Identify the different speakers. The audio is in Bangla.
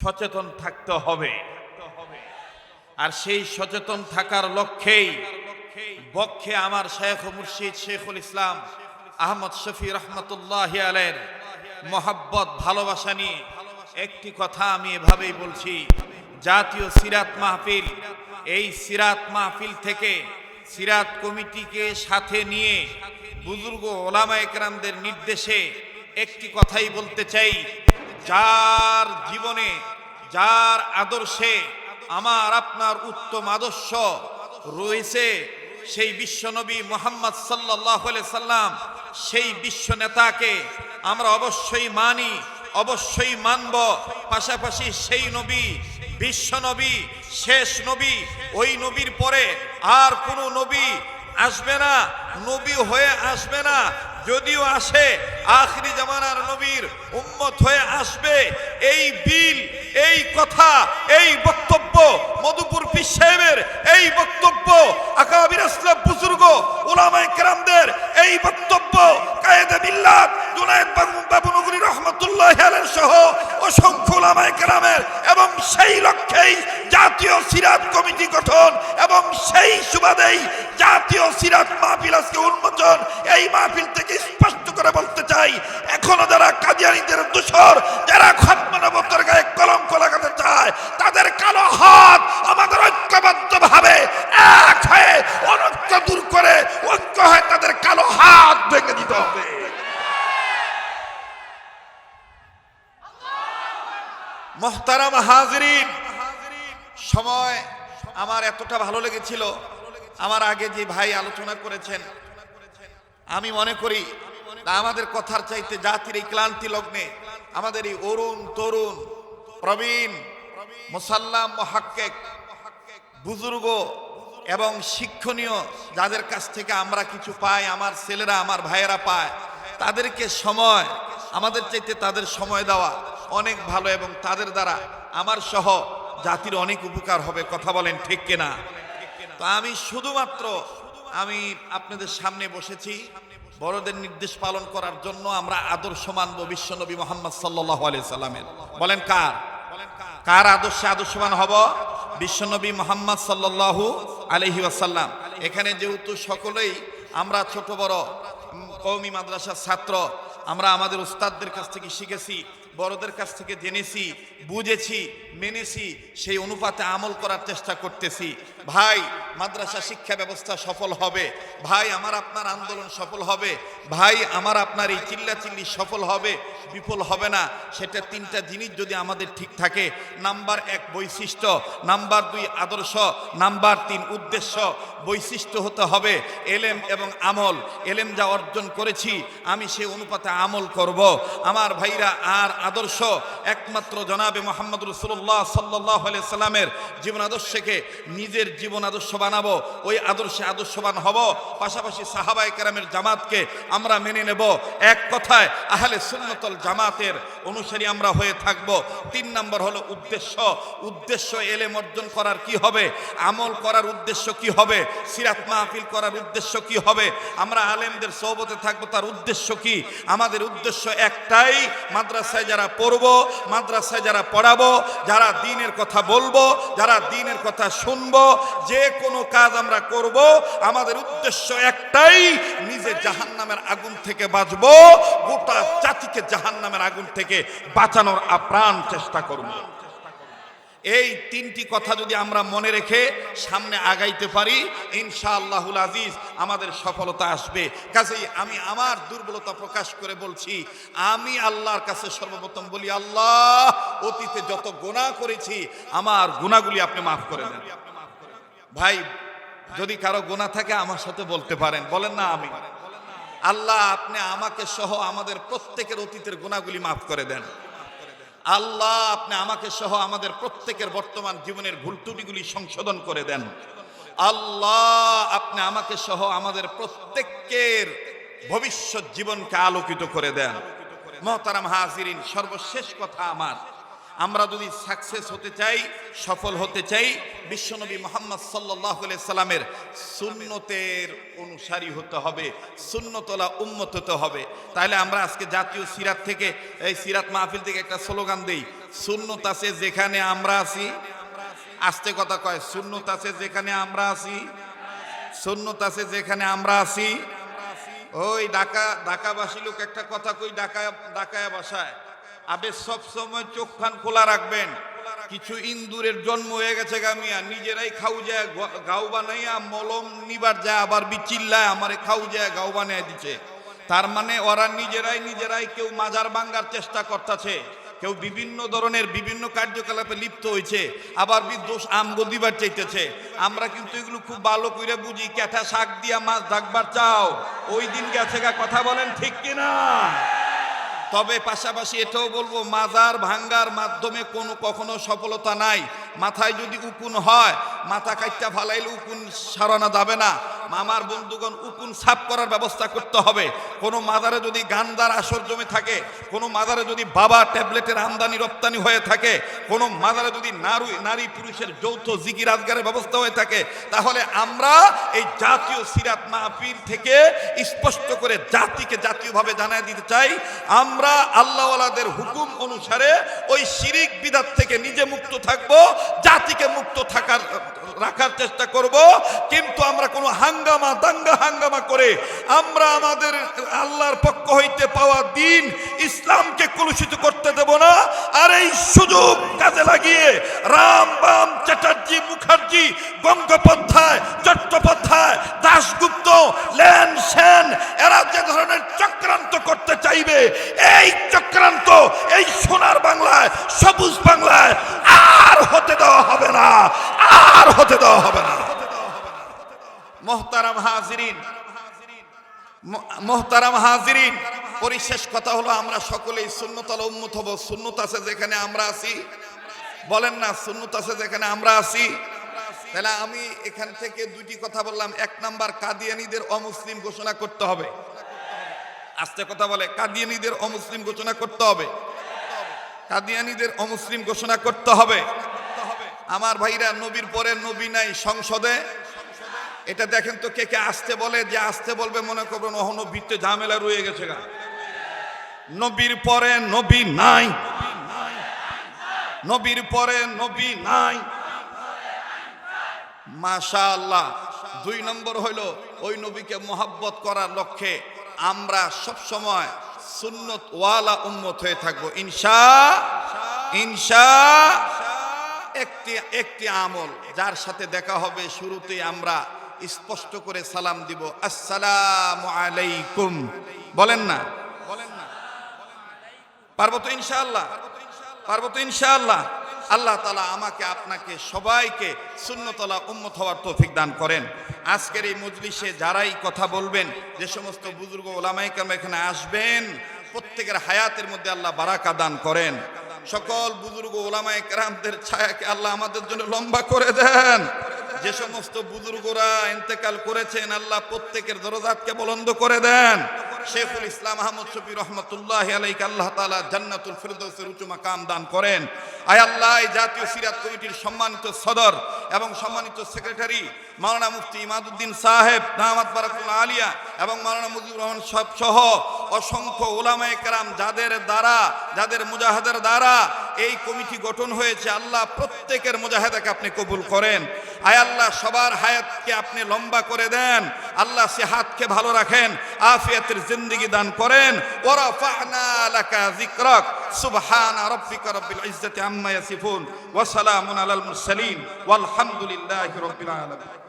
Speaker 1: সচেতন থাকতে হবে। আর সেই সচেতন থাকার লক্ষ্যেই বক্ষে আমার শেখ ও মুর্শিদ শেখুল ইসলাম আহমদ শফি রহমতুল্লাহি আলাইহির মোহাব্বত ভালোবাসা নিয়ে একটি কথা আমি এভাবেই বলছি। জাতীয় সিরাত মাহফিল, এই সিরাত মাহফিল থেকে সিরাত কমিটিকে সাথে নিয়ে বুজুর্গ ওলামায়ে কেরামদের নির্দেশে একটি কথাই বলতে চাই, যার জীবনে যার আদর্শে আমার আপনার উত্তম আদর্শ রয়েছে, সেই বিশ্বনবী মুহাম্মদ সাল্লাল্লাহু আলাইহি সাল্লাম, সেই বিশ্ব নেতাকে আমরা অবশ্যই মানি, অবশ্যই মানব। পাশাপাশি সেই নবী, বিশ্ব নবী, শেষ নবী, ওই নবীর পরে আর কোনো নবী আসবে না, নবী হয়ে আসবে না। যদিও আসে, আখিরি জামানার নবীর উম্মত হয়ে আসবে। এই বিল, এই কথা, এই বক্তব্য মধুপুর পীর সাহেবের, এই বক্তব্য আকাবির আসলাফ বুজুর্গ উলামায়ে কেরামদের, এই বক্তব্য কায়েদে মিল্লাত জুনায়েদ বাবুনগরী রহমাতুল্লাহি আলাইহি সহ অসংখ্য উলামায়ে কেরামের, এবং সেই লক্ষ্যেই জাতীয় সিরাত কমিটি গঠন, এবং সেই সুবাদেই জাতীয় সিরাত মাহফিল আজকে উন্মোচন। এই মাহফিল থেকে স্পষ্ট করে বলতে চাই, এখনো যারা কাদিয়ানীদের দোসর, যারা খতমে নবুয়তের গায়ে কলঙ্ক লাগাতে চায়, তাদের কালো হাত আমাদের ঐক্যবদ্ধভাবে এক হয়ে অনৈক্য দূর করে ঐক্য হয়ে তাদের কালো হাত ভেঙে দিতে হবে। মুহতারাম হাজিরিন, সময় আমার এতটা ভালো লেগেছিল, আমার আগে যে ভাই আলোচনা করেছেন, আমি মনে করি আমাদের কথার চাইতে জাতির এই ক্লান্তি লগ্নে আমাদের এই অরুণ তরুণ প্রবীণ মুসাল্লাম মুহাক্কিক বুজুর্গ এবং শিক্ষণীয় যাদের কাছ থেকে আমরা কিছু পাই, আমার ছেলেরা আমার ভাইয়েরা পায়, তাদেরকে সময়, আমাদের চাইতে তাদের সময় দেওয়া অনেক ভালো, এবং তাদের দ্বারা আমার সহ জাতির অনেক উপকার হবে। কথা বলেন ঠিক কিনা? তো আমি শুধুমাত্র আমি আপনাদের সামনে বসেছি বড়দের নির্দেশ পালন করার জন্য। আমরা আদর্শ মানব বিশ্বনবী মুহাম্মদ সাল্লাল্লাহু আলাইহি সাল্লামের। বলেন কার কার আদর্শে আদর্শবান হব? বিশ্বনবী মুহাম্মদ সাল্লাল্লাহু আলাইহি ওয়াসাল্লাম। এখানে যেহেতু সকলেই আমরা ছোট বড় কওমি মাদ্রাসার ছাত্র, আমরা আমাদের উস্তাদদের কাছ থেকে শিখেছি, বড়দের কাছ থেকে জেনেছি, বুঝেছি, মেনেছি, সেই অনুপাতে আমল করার চেষ্টা করতেছি। ভাই, মাদ্রাসা শিক্ষা ব্যবস্থা সফল হবে, ভাই আমার আপনার আন্দোলন সফল হবে, ভাই আমার আপনার এই চিল্লাচিল্লি সফল হবে, বিফল হবে না। সেটা তিনটা জিনিস যদি আমাদের ঠিক থাকে, নাম্বার 1 বৈশিষ্ট্য, নাম্বার 2 আদর্শ, নাম্বার 3 উদ্দেশ্য। বৈশিষ্ট্য হতে হবে এলেম এবং আমল। এলেম যা অর্জন করেছি আমি সেই অনুপাতে আমল করব। আমার ভাইরা, আর আদর্শ একমাত্র জনাবে মুহাম্মদ রাসূলুল্লাহ সাল্লাল্লাহু আলাইহি সাল্লামের জীবন আদর্শকে নিজের জীবন আদর্শ বানাবো, ওই আদর্শে আদর্শবান হব। পাশাপাশি সাহাবায়ে কেরামের জামাতকে আমরা মেনে নেব। এক কথায় আহলে সুন্নাতুল জামাতের অনুসারী আমরা হয়ে থাকব। 3 নম্বর হলো উদ্দেশ্য। উদ্দেশ্য এলেম অর্জন করার কি হবে, আমল করার উদ্দেশ্য কি হবে, সিরাত মাহফিল করার উদ্দেশ্য কি হবে, আমরা আলেমদের সোহবতে থাকবো, তার উদ্দেশ্য কি? আমাদের উদ্দেশ্য একটাই, মাদ্রাসায় যারা পড়ব, মাদ্রাসায় যারা পড়াবো, যারা দ্বীনের কথা বলবো, যারা দ্বীনের কথা শুনবো, যে কোনো কাজ আমরা করব, আমাদের উদ্দেশ্য একটাই, নিজে জাহান্নামের আগুন থেকে বাঁচবো, গোটা জাতিকে জাহান্নামের আগুন থেকে বাঁচানোর আপ্রাণ চেষ্টা করব। এই 3টি কথা যদি আমরা মনে রেখে সামনে আগাইতে পারি, ইনশাআল্লাহুল আজিজ আমাদের সফলতা আসবে। কাজেই আমি আমার দুর্বলতা প্রকাশ করে বলছি, আমি আল্লাহর কাছে সর্বপ্রথম বলি, আল্লাহ, অতীতে যত গুনাহ করেছি আমার গুনাহগুলি আপনি মাফ করে দেন। ভাই, যদি কারো গুনাহ থাকে আমার সাথে বলতে পারেন, বলেন না আমি। আল্লাহ, আপনি আমাকে সহ আমাদের প্রত্যেকের অতীতের গুনাহগুলি মাফ করে দেন। আল্লাহ, আপনি আমাকে সহ আমাদের প্রত্যেকের বর্তমান জীবনের ভুল ত্রুটিগুলি সংশোধন করে দেন। আল্লাহ, আপনি আমাকে সহ আমাদের প্রত্যেকের ভবিষ্যৎ জীবনকে আলোকিত করে দেন। মুহতারাম হাজিরিন, সর্বশেষ কথা আমার, আমরা যদি সাকসেস হতে চাই, সফল হতে চাই, বিশ্বনবী মুহাম্মদ সাল্লাল্লাহু আলাইহি সাল্লামের সুন্নতের অনুসারী হতে হবে, সুন্নতওয়ালা উম্মত হতে হবে। তাহলে আমরা আজকে জাতীয় সিরাত থেকে, এই সিরাত মাহফিল থেকে একটা স্লোগান দেই, সুন্নত আছে যেখানে আমরা আছি। আস্তে কথা কয়, সুন্নত আছে যেখানে আমরা আছি, সুন্নত আছে যেখানে আমরা আছি। ওই ঢাকাবাসী লোক একটা কথা কই, ঢাকায় বাসায়, আবে সব সময় চোখ কান খোলা রাখবেন। কিছু ইন্দুরের জন্ম হয়ে গেছে গামিয়া, নিজেরাই খাও যায় গাও বানাইয়া, মলম নিবার যায়, আবার বিচিল্লায় আমারে খাও যায় গাও বানাইয়া দিচ্ছে। তার মানে ওরা নিজেরাই কেউ মাজার ভাঙ্গার চেষ্টা করতেছে, কেউ বিভিন্ন ধরনের বিভিন্ন কার্যকলাপে লিপ্ত হয়েছে, আবার দোষ আমগো দিবার চাইতেছে। আমরা কিন্তু এগুলো খুব ভালো করে বুঝি। ক্যাথা শাক দিয়া মাছ ঢাকবার চাও, ওই দিন গেছে গা, কথা বলেন ঠিক কিনা? তবে পাশাপাশি এটাও বলবো, মাজার ভাঙ্গার মাধ্যমে কখনো সফলতা নাই। মাথায় যদি উকুন হয়, মাথা কাটটা ফালাইলে উকুন সারানো যাবে না। আমার বন্ধুগণ, উকুন সাফ করার ব্যবস্থা করতে হবে। কোনো মাজারে যদি গান্দার আসর জমে থাকে, কোনো মাজারে যদি বাবা ট্যাবলেটের আমদানি রপ্তানি হয়ে থাকে, কোনো মাজারে যদি নারী পুরুষের যৌথ জিকির আজগারের ব্যবস্থা হয়ে থাকে, তাহলে আমরা এই জাতীয় সিরাত মাহফিল থেকে স্পষ্ট করে জাতিকে জাতীয়ভাবে জানাই দিতে চাই, আমরা আল্লাহওয়ালাদের হুকুম অনুসারে ওই শিরিক বিদআত থেকে নিজে মুক্ত থাকব, জাতিকে মুক্ত রাখার চেষ্টা করব। কিন্তু আমরা কোনো হাঙ্গামা করে আমরা আমাদের আল্লাহর পক্ষ হইতে পাওয়া দ্বীন ইসলামকে কলুষিত করতে দেব না। আর এই সুযোগ কাজে লাগিয়ে রামবাম, চ্যাটার্জি, মুখার্জি, গঙ্গোপাধ্যায়, চট্টোপাধ্যায়, দাশগুপ্ত, লেন সেন, এরা যে ধরনের চক্রান্ত করতে চাইবে, এই চক্রান্ত এই সোনার বাংলায়, সবুজ বাংলায় আর হতে দেওয়া হবে না, আর হতে দেওয়া হবে না। মোহতারাম হাজিরিন, পরিশেষ কথা হলো, আমরা সকলেই সুন্নতওয়ালা উম্মত হব। সুন্নত আছে যেখানে আমরা আছি, বলেন না, সুন্নত আছে যেখানে আমরা আছি। তাহলে আমি এখান থেকে দুটি কথা বললাম। এক নাম্বার, কাদিয়ানীদের অমুসলিম ঘোষণা করতে হবে। আস্তে কথা বলে, কাদিয়ানীদের অমুসলিম ঘোষণা করতে হবে, কাদিয়ানীদের অমুসলিম ঘোষণা করতে হবে। আমার ভাইরা, নবীর পরে নবী নাই সংসদে, এটা দেখেন তো কে কে আসতে বলে, যে আসতে বলবে মনে করবেন অহনো ভিত্তে ঝামেলা রয়ে গেছে গা। নবীর পরে নবী নাই, নবীর পরে নবী নাই, মাশাআল্লাহ। দুই নম্বর হইল, ওই নবীকে মোহাব্বত করার লক্ষ্যে আমরা সব সময় সুন্নত ওয়ালা উম্মত হয়ে থাকবো ইনশাআল্লাহ। একটি আমল যার সাথে দেখা হবে, শুরুতেই আমরা স্পষ্ট করে সালাম দিব, আসসালামু আলাইকুম। বলেন না, পারবো তো ইনশাআল্লাহ, পারবো তো ইনশাআল্লাহ। আল্লাহ তাআলা আমাকে আপনাকে সবাইকে সুন্নতওয়ালা উম্মত হওয়ার তৌফিক দান করেন। আজকের এই মজলিসে যারাই কথা বলবেন, যে সমস্ত বুজুর্গ ওলামায়ে কেরাম এখানে আসবেন, প্রত্যেকের হায়াতের মধ্যে আল্লাহ বারাকা দান করেন। সকল বুজুর্গ ওলামায়ে কেরামদের ছায়াকে আল্লাহ আমাদের জন্য লম্বা করে দেন। যে সমস্ত বুজুর্গরা ইন্তেকাল করেছেন, আল্লাহ প্রত্যেকের দরজাতকে বুলন্দ করে দেন। শেখুল ইসলাম আহমদ শফি রহমতুল্লাহি আলাইহি আল্লাহ তাআলা জান্নাতুল ফিরদৌসের উচ্চ মাকাম দান করেন। আয় আল্লাহ, এই জাতীয় সিরাত কমিটির সম্মানিত সদর এবং সম্মানিত সেক্রেটারি মাওলানা মুফতি ইমাদউদ্দিন সাহেব দামাত বারাকাতুল আলিয়া এবং মাওলানা মুজিবুর রহমান সাহেব সহ অসংখ্য উলামায়ে কেরাম, যাদের মুজাহাদের দ্বারা এই কমিটি গঠন হয়েছে, আল্লাহ প্রত্যেকের মুজাহাদাকে আপনি কবুল করেন। আয় আল্লাহ, সবার হায়াতকে আপনি লম্বা করে দেন। আল্লাহ সেহাতকে ভালো রাখেন, আফিয়াতের জিন্দেগি দান করেন। ওয়া রাফা'না লাকা যিকরাক, সুবহানা রাব্বিকা রাব্বিল ইজ্জাতি আম্মা ইয়াসিফুন, ওয়া সালামুন আলাল মুরসালিন, ওয়াল হামদুলিল্লাহি রাব্বিল আলামিন।